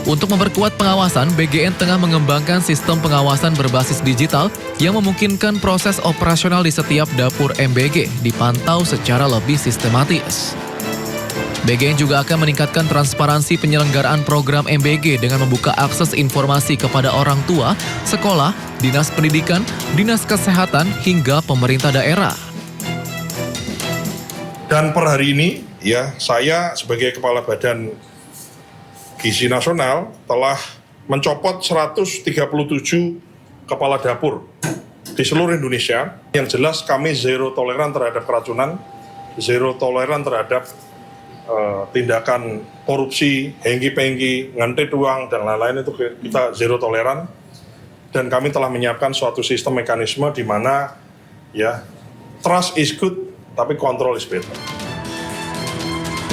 Untuk memperkuat pengawasan, BGN tengah mengembangkan sistem pengawasan berbasis digital yang memungkinkan proses operasional di setiap dapur MBG dipantau secara lebih sistematis. BGN juga akan meningkatkan transparansi penyelenggaraan program MBG dengan membuka akses informasi kepada orang tua, sekolah, dinas pendidikan, dinas kesehatan, hingga pemerintah daerah. Dan per hari ini, ya, saya sebagai Kepala Badan Gizi Nasional telah mencopot 137 kepala dapur di seluruh Indonesia. Yang jelas kami zero toleran terhadap keracunan, zero toleran terhadap tindakan korupsi, hengki-pengki, ngantet uang, dan lain-lain, itu kita zero toleran. Dan kami telah menyiapkan suatu sistem mekanisme di mana ya trust is good, tapi control is better.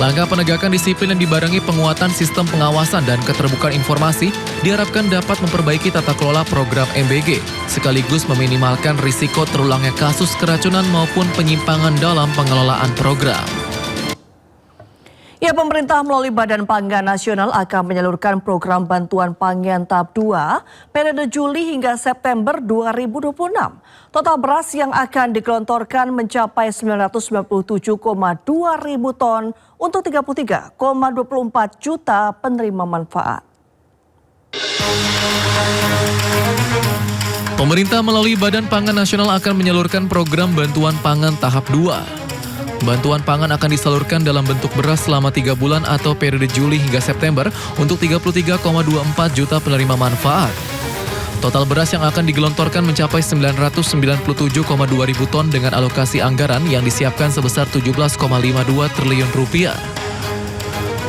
Langkah penegakan disiplin yang dibarengi penguatan sistem pengawasan dan keterbukaan informasi diharapkan dapat memperbaiki tata kelola program MBG, sekaligus meminimalkan risiko terulangnya kasus keracunan maupun penyimpangan dalam pengelolaan program. Ya, pemerintah melalui Badan Pangan Nasional akan menyalurkan program bantuan pangan tahap 2 periode Juli hingga September 2026. Total beras yang akan digelontorkan mencapai 997,2 ribu ton untuk 33,24 juta penerima manfaat. Pemerintah melalui Badan Pangan Nasional akan menyalurkan program bantuan pangan tahap 2. Bantuan pangan akan disalurkan dalam bentuk beras selama 3 bulan atau periode Juli hingga September untuk 33,24 juta penerima manfaat. Total beras yang akan digelontorkan mencapai 997,2 ribu ton dengan alokasi anggaran yang disiapkan sebesar 17,52 triliun rupiah.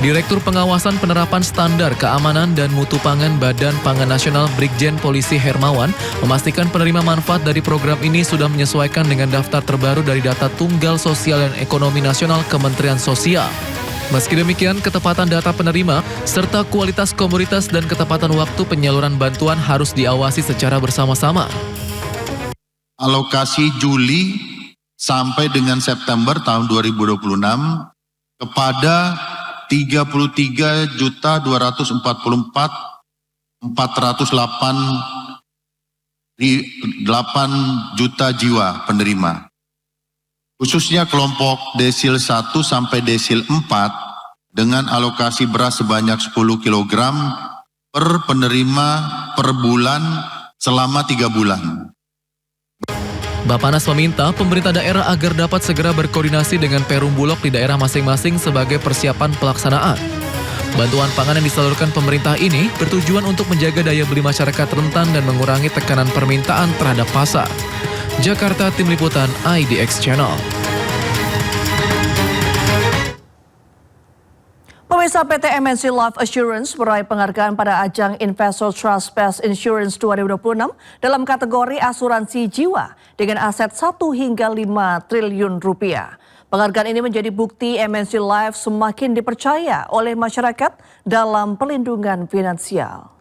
Direktur Pengawasan Penerapan Standar Keamanan dan Mutu Pangan Badan Pangan Nasional Brigjen Polisi Hermawan memastikan penerima manfaat dari program ini sudah menyesuaikan dengan daftar terbaru dari data Tunggal Sosial dan Ekonomi Nasional Kementerian Sosial. Meski demikian, ketepatan data penerima serta kualitas komoditas dan ketepatan waktu penyaluran bantuan harus diawasi secara bersama-sama. Alokasi Juli sampai dengan September tahun 2026 kepada 33.244.408 juta jiwa penerima. Khususnya kelompok desil 1 sampai desil 4 dengan alokasi beras sebanyak 10 kg per penerima per bulan selama 3 bulan. Bappenas meminta pemerintah daerah agar dapat segera berkoordinasi dengan Perum Bulog di daerah masing-masing sebagai persiapan pelaksanaan. Bantuan pangan yang disalurkan pemerintah ini bertujuan untuk menjaga daya beli masyarakat rentan dan mengurangi tekanan permintaan terhadap pasar. Jakarta, Tim Liputan IDX Channel. Pemirsa, PT MNC Life Assurance meraih penghargaan pada ajang Investor Trust Best Insurance 2026 dalam kategori asuransi jiwa dengan aset 1 hingga 5 triliun rupiah. Penghargaan ini menjadi bukti MNC Life semakin dipercaya oleh masyarakat dalam perlindungan finansial.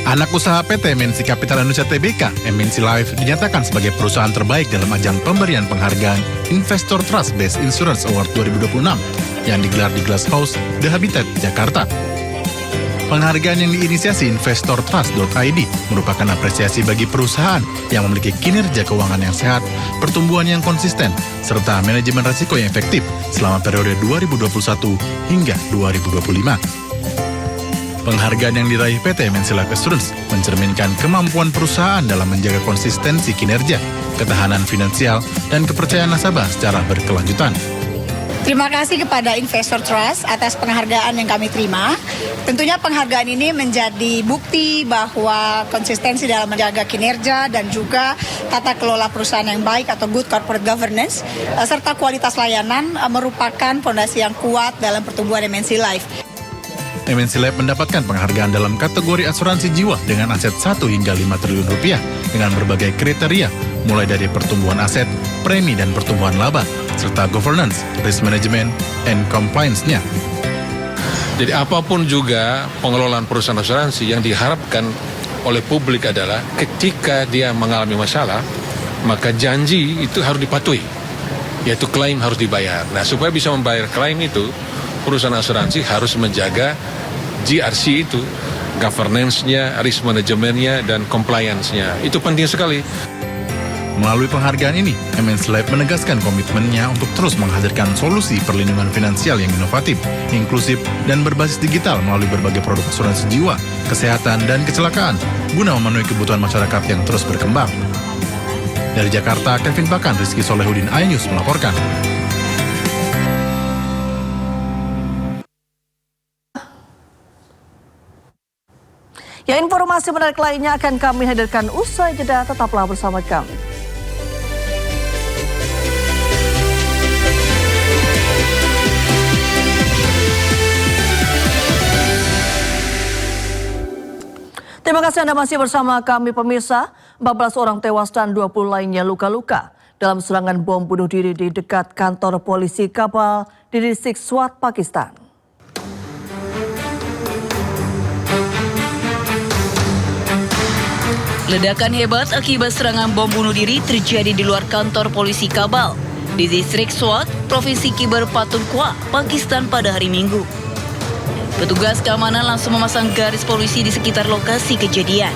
Anak usaha PT MNC Capital Indonesia Tbk, MNC Life, dinyatakan sebagai perusahaan terbaik dalam ajang pemberian penghargaan Investor Trust Best Insurance Award 2026 yang digelar di Glass House, The Habitat, Jakarta. Penghargaan yang diinisiasi investortrust.id merupakan apresiasi bagi perusahaan yang memiliki kinerja keuangan yang sehat, pertumbuhan yang konsisten, serta manajemen risiko yang efektif selama periode 2021 hingga 2025. Penghargaan yang diraih PT MNC Life Assurance mencerminkan kemampuan perusahaan dalam menjaga konsistensi kinerja, ketahanan finansial, dan kepercayaan nasabah secara berkelanjutan. Terima kasih kepada Investor Trust atas penghargaan yang kami terima. Tentunya penghargaan ini menjadi bukti bahwa konsistensi dalam menjaga kinerja dan juga tata kelola perusahaan yang baik atau good corporate governance, serta kualitas layanan merupakan fondasi yang kuat dalam pertumbuhan MNC Life. MNC Life mendapatkan penghargaan dalam kategori asuransi jiwa dengan aset 1 hingga 5 triliun rupiah dengan berbagai kriteria, mulai dari pertumbuhan aset, premi dan pertumbuhan laba, serta governance, risk management, and compliance-nya. Jadi apapun juga pengelolaan perusahaan asuransi yang diharapkan oleh publik adalah ketika dia mengalami masalah, maka janji itu harus dipatuhi, yaitu klaim harus dibayar. Nah, supaya bisa membayar klaim itu, perusahaan asuransi harus menjaga GRC itu, governance-nya, risk management-nya, dan compliance-nya. Itu penting sekali. Melalui penghargaan ini, MNC Life menegaskan komitmennya untuk terus menghadirkan solusi perlindungan finansial yang inovatif, inklusif, dan berbasis digital melalui berbagai produk asuransi jiwa, kesehatan, dan kecelakaan, guna memenuhi kebutuhan masyarakat yang terus berkembang. Dari Jakarta, Kevin Pakan, Rizky Solehudin, iNews melaporkan. Ya, informasi menarik lainnya akan kami hadirkan usai jeda, tetaplah bersama kami. Terima kasih Anda masih bersama kami pemirsa. 14 orang tewas dan 20 lainnya luka-luka dalam serangan bom bunuh diri di dekat kantor polisi Kabul di distrik Swat, Pakistan. Ledakan hebat akibat serangan bom bunuh diri terjadi di luar kantor polisi Kabul di distrik Swat, Provinsi Khyber Pakhtunkhwa, Pakistan pada hari Minggu. Petugas keamanan langsung memasang garis polisi di sekitar lokasi kejadian.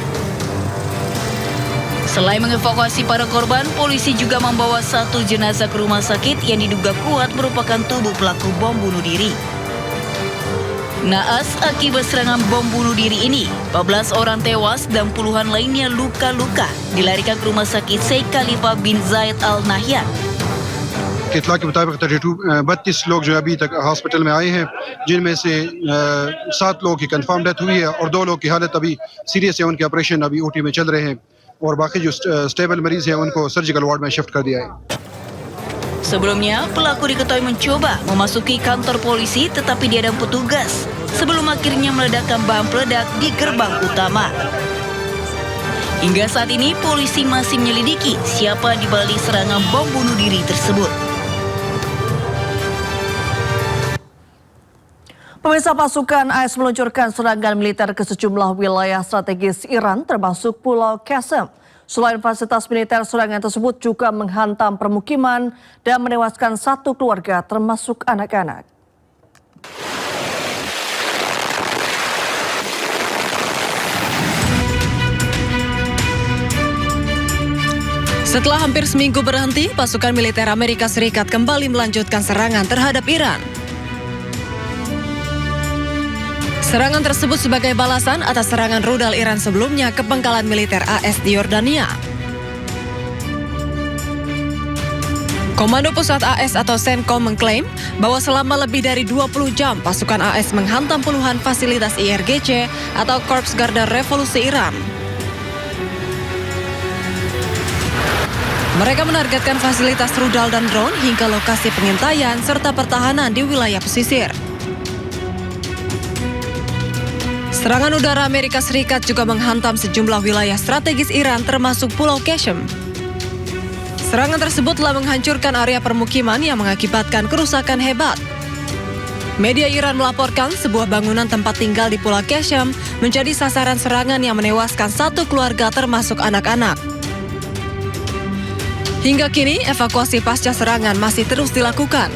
Selain mengevakuasi para korban, polisi juga membawa satu jenazah ke rumah sakit yang diduga kuat merupakan tubuh pelaku bom bunuh diri. Naas akibat serangan bom bunuh diri ini, 14 orang tewas dan puluhan lainnya luka-luka dilarikan ke rumah sakit Sheikh Khalifa bin Zayed Al Nahyan. इत्तला के मुताबिक 32 लोग जो अभी तक हॉस्पिटल में आए हैं, जिनमें से 7 लोगों की कंफर्म डेथ हुई है और 2 लोगों की हालत अभी सीरियस है, उनके ऑपरेशन अभी ओटी में चल रहे हैं और बाकी जो स्टेबल मरीज हैं उनको सर्जिकल वार्ड में शिफ्ट कर दिया है. Sebelumnya, pelaku diketahui mencoba memasuki kantor polisi tetapi dihadang petugas sebelum akhirnya meledakkan bahan peledak di gerbang utama. Hingga saat ini, polisi masih menyelidiki siapa di balik serangan bom bunuh diri tersebut. Pemirsa, pasukan AS meluncurkan serangan militer ke sejumlah wilayah strategis Iran termasuk Pulau Qasem. Selain fasilitas militer, serangan tersebut juga menghantam permukiman dan menewaskan satu keluarga termasuk anak-anak. Setelah hampir seminggu berhenti, pasukan militer Amerika Serikat kembali melanjutkan serangan terhadap Iran. Serangan tersebut sebagai balasan atas serangan rudal Iran sebelumnya ke pangkalan militer AS di Yordania. Komando Pusat AS atau CENTCOM mengklaim bahwa selama lebih dari 20 jam pasukan AS menghantam puluhan fasilitas IRGC atau Korps Garda Revolusi Iran. Mereka menargetkan fasilitas rudal dan drone hingga lokasi pengintaian serta pertahanan di wilayah pesisir. Serangan udara Amerika Serikat juga menghantam sejumlah wilayah strategis Iran termasuk Pulau Qasem. Serangan tersebut telah menghancurkan area permukiman yang mengakibatkan kerusakan hebat. Media Iran melaporkan sebuah bangunan tempat tinggal di Pulau Qeshm menjadi sasaran serangan yang menewaskan satu keluarga termasuk anak-anak. Hingga kini, evakuasi pasca serangan masih terus dilakukan.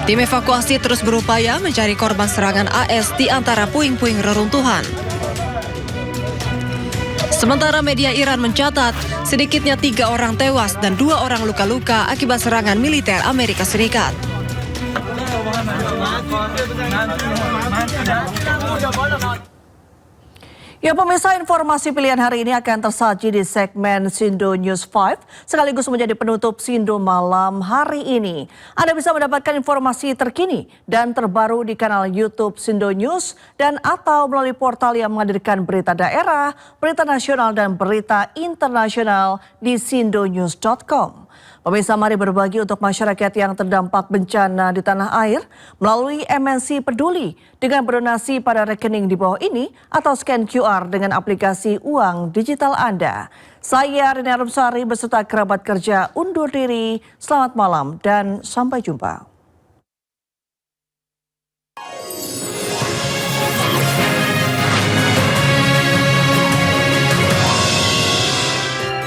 Tim evakuasi terus berupaya mencari korban serangan AS di antara puing-puing reruntuhan. Sementara media Iran mencatat, sedikitnya 3 orang tewas dan 2 orang luka-luka akibat serangan militer Amerika Serikat. Ya pemirsa, informasi pilihan hari ini akan tersaji di segmen Sindo News 5 sekaligus menjadi penutup Sindo malam hari ini. Anda bisa mendapatkan informasi terkini dan terbaru di kanal YouTube Sindo News dan atau melalui portal yang menghadirkan berita daerah, berita nasional dan berita internasional di sindonews.com. Pemirsa, mari berbagi untuk masyarakat yang terdampak bencana di tanah air melalui MNC Peduli dengan berdonasi pada rekening di bawah ini atau scan QR dengan aplikasi uang digital Anda. Saya Rini Arumsari beserta kerabat kerja undur diri. Selamat malam dan sampai jumpa.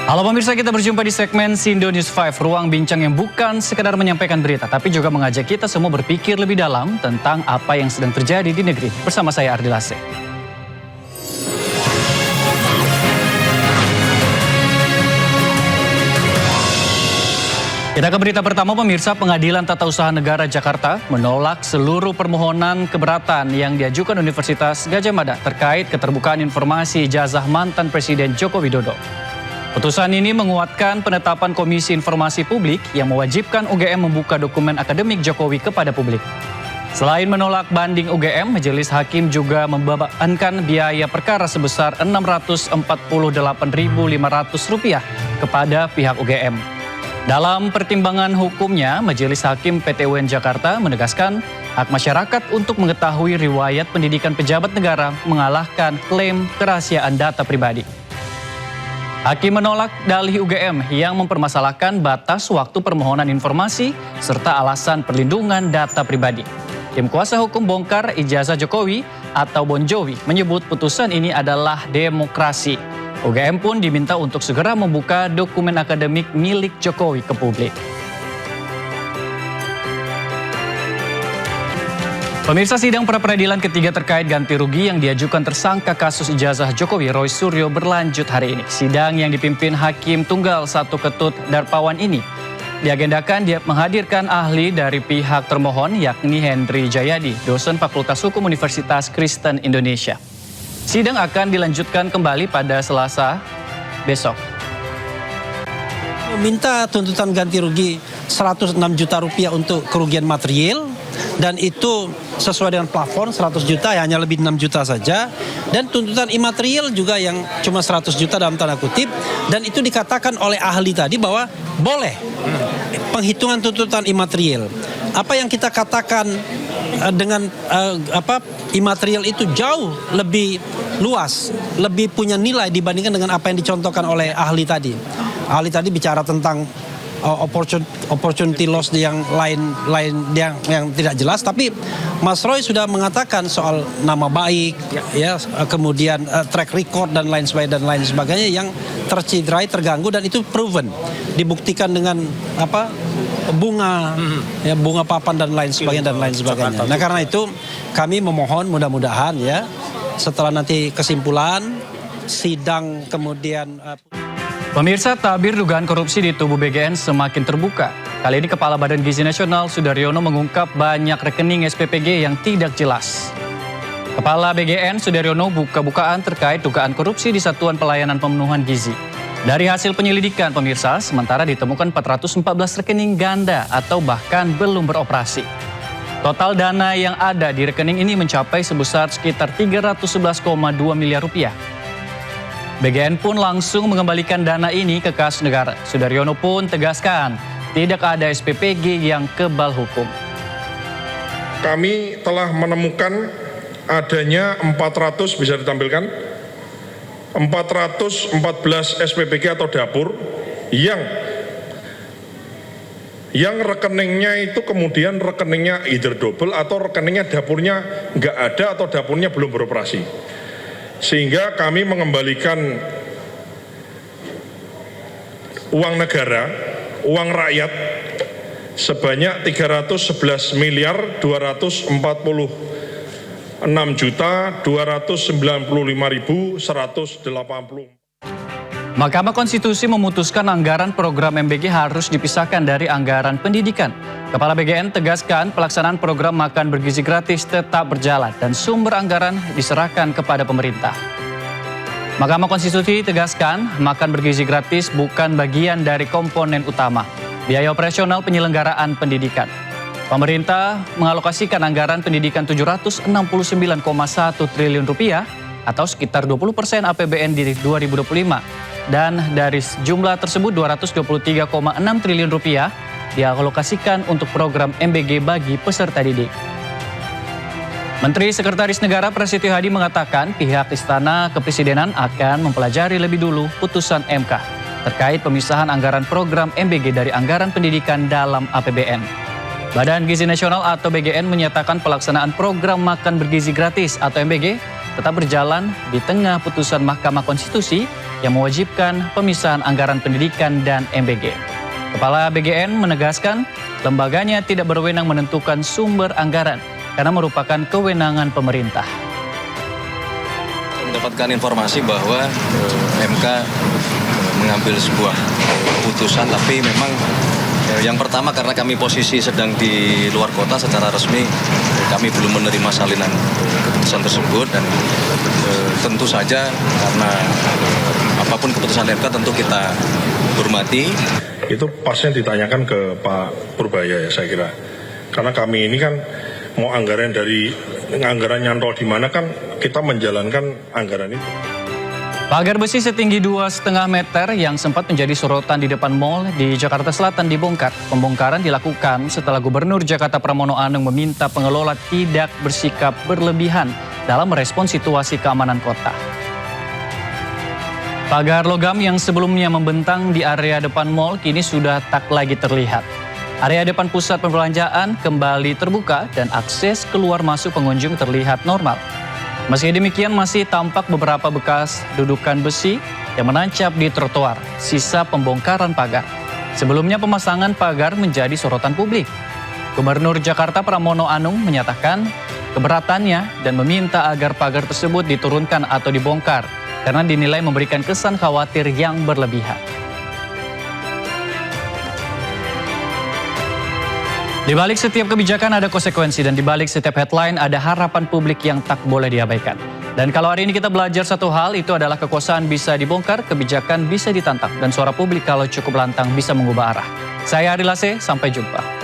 Halo pemirsa, kita berjumpa di segmen Sindo News 5, ruang bincang yang bukan sekedar menyampaikan berita, tapi juga mengajak kita semua berpikir lebih dalam tentang apa yang sedang terjadi di negeri. Bersama saya Ardi Lase. Kita ke berita pertama pemirsa. Pengadilan Tata Usaha Negara Jakarta menolak seluruh permohonan keberatan yang diajukan Universitas Gadjah Mada terkait keterbukaan informasi ijazah mantan Presiden Joko Widodo. Putusan ini menguatkan penetapan Komisi Informasi Publik yang mewajibkan UGM membuka dokumen akademik Jokowi kepada publik. Selain menolak banding UGM, Majelis Hakim juga membebankan biaya perkara sebesar Rp648.500 kepada pihak UGM. Dalam pertimbangan hukumnya, Majelis Hakim PT UN Jakarta menegaskan hak masyarakat untuk mengetahui riwayat pendidikan pejabat negara mengalahkan klaim kerahasiaan data pribadi. Hakim menolak dalih UGM yang mempermasalahkan batas waktu permohonan informasi serta alasan perlindungan data pribadi. Tim kuasa hukum bongkar ijazah Jokowi atau Bon Jovi menyebut putusan ini adalah demokrasi. UGM pun diminta untuk segera membuka dokumen akademik milik Jokowi ke publik. Pemirsa, sidang pra-peradilan ketiga terkait ganti rugi yang diajukan tersangka kasus ijazah Jokowi Roy Suryo berlanjut hari ini. Sidang yang dipimpin Hakim Tunggal 1 Ketut Darpawan ini diagendakan dia menghadirkan ahli dari pihak termohon yakni Hendri Jayadi, dosen Fakultas Hukum Universitas Kristen Indonesia. Sidang akan dilanjutkan kembali pada Selasa besok. Meminta tuntutan ganti rugi 106 juta rupiah untuk kerugian material dan itu sesuai dengan plafon 100 juta, ya hanya lebih 6 juta saja, dan tuntutan imaterial juga yang cuma 100 juta dalam tanda kutip, dan itu dikatakan oleh ahli tadi bahwa boleh penghitungan tuntutan imaterial. Apa yang kita katakan dengan imaterial itu jauh lebih luas, lebih punya nilai dibandingkan dengan apa yang dicontohkan oleh ahli tadi. Ahli tadi bicara tentang opportunity loss yang lain yang tidak jelas, tapi Mas Roy sudah mengatakan soal nama baik, ya kemudian track record dan lain sebagainya yang tercederai, terganggu, dan itu proven, dibuktikan dengan bunga, ya bunga papan dan lain sebagainya. Nah karena itu kami memohon mudah-mudahan ya setelah nanti kesimpulan sidang kemudian. Pemirsa, tabir dugaan korupsi di tubuh BGN semakin terbuka. Kali ini Kepala Badan Gizi Nasional Sudaryono mengungkap banyak rekening SPPG yang tidak jelas. Kepala BGN Sudaryono buka-bukaan terkait dugaan korupsi di Satuan Pelayanan Pemenuhan Gizi. Dari hasil penyelidikan pemirsa, sementara ditemukan 414 rekening ganda atau bahkan belum beroperasi. Total dana yang ada di rekening ini mencapai sebesar sekitar 311,2 miliar rupiah. BGN pun langsung mengembalikan dana ini ke kas negara. Sudaryono pun tegaskan, tidak ada SPPG yang kebal hukum. Kami telah menemukan adanya 400, bisa ditampilkan, 414 SPPG atau dapur yang rekeningnya itu kemudian rekeningnya either double atau rekeningnya dapurnya nggak ada atau dapurnya belum beroperasi. Sehingga kami mengembalikan uang negara, uang rakyat sebanyak 311.296.295.180. Mahkamah Konstitusi memutuskan anggaran program MBG harus dipisahkan dari anggaran pendidikan. Kepala BGN tegaskan pelaksanaan program makan bergizi gratis tetap berjalan dan sumber anggaran diserahkan kepada pemerintah. Mahkamah Konstitusi tegaskan makan bergizi gratis bukan bagian dari komponen utama biaya operasional penyelenggaraan pendidikan. Pemerintah mengalokasikan anggaran pendidikan 769,1 triliun rupiah atau sekitar 20% APBN di 2025. Dan dari jumlah tersebut 223,6 triliun rupiah dialokasikan untuk program MBG bagi peserta didik. Menteri Sekretaris Negara Prasetyo Hadi mengatakan pihak Istana Kepresidenan akan mempelajari lebih dulu putusan MK terkait pemisahan anggaran program MBG dari anggaran pendidikan dalam APBN. Badan Gizi Nasional atau BGN menyatakan pelaksanaan program makan bergizi gratis atau MBG tetap berjalan di tengah putusan Mahkamah Konstitusi yang mewajibkan pemisahan anggaran pendidikan dan MBG. Kepala BGN menegaskan lembaganya tidak berwenang menentukan sumber anggaran karena merupakan kewenangan pemerintah. Mendapatkan informasi bahwa MK mengambil sebuah putusan, tapi memang yang pertama karena kami posisi sedang di luar kota secara resmi, kami belum menerima salinan keputusan tersebut dan tentu saja karena apapun keputusan MK tentu kita hormati. Itu pasnya ditanyakan ke Pak Purbaya ya saya kira. Karena kami ini kan mau anggaran nyantol di mana kan kita menjalankan anggaran itu. Pagar besi setinggi 2,5 meter yang sempat menjadi sorotan di depan mal di Jakarta Selatan dibongkar. Pembongkaran dilakukan setelah Gubernur Jakarta Pramono Anung meminta pengelola tidak bersikap berlebihan dalam merespons situasi keamanan kota. Pagar logam yang sebelumnya membentang di area depan mal kini sudah tak lagi terlihat. Area depan pusat perbelanjaan kembali terbuka dan akses keluar masuk pengunjung terlihat normal. Meski demikian masih tampak beberapa bekas dudukan besi yang menancap di trotoar, sisa pembongkaran pagar. Sebelumnya pemasangan pagar menjadi sorotan publik. Gubernur Jakarta Pramono Anung menyatakan keberatannya dan meminta agar pagar tersebut diturunkan atau dibongkar karena dinilai memberikan kesan khawatir yang berlebihan. Di balik setiap kebijakan ada konsekuensi dan di balik setiap headline ada harapan publik yang tak boleh diabaikan. Dan kalau hari ini kita belajar satu hal, itu adalah kekuasaan bisa dibongkar, kebijakan bisa ditantang, dan suara publik kalau cukup lantang bisa mengubah arah. Saya Ari Lase, sampai jumpa.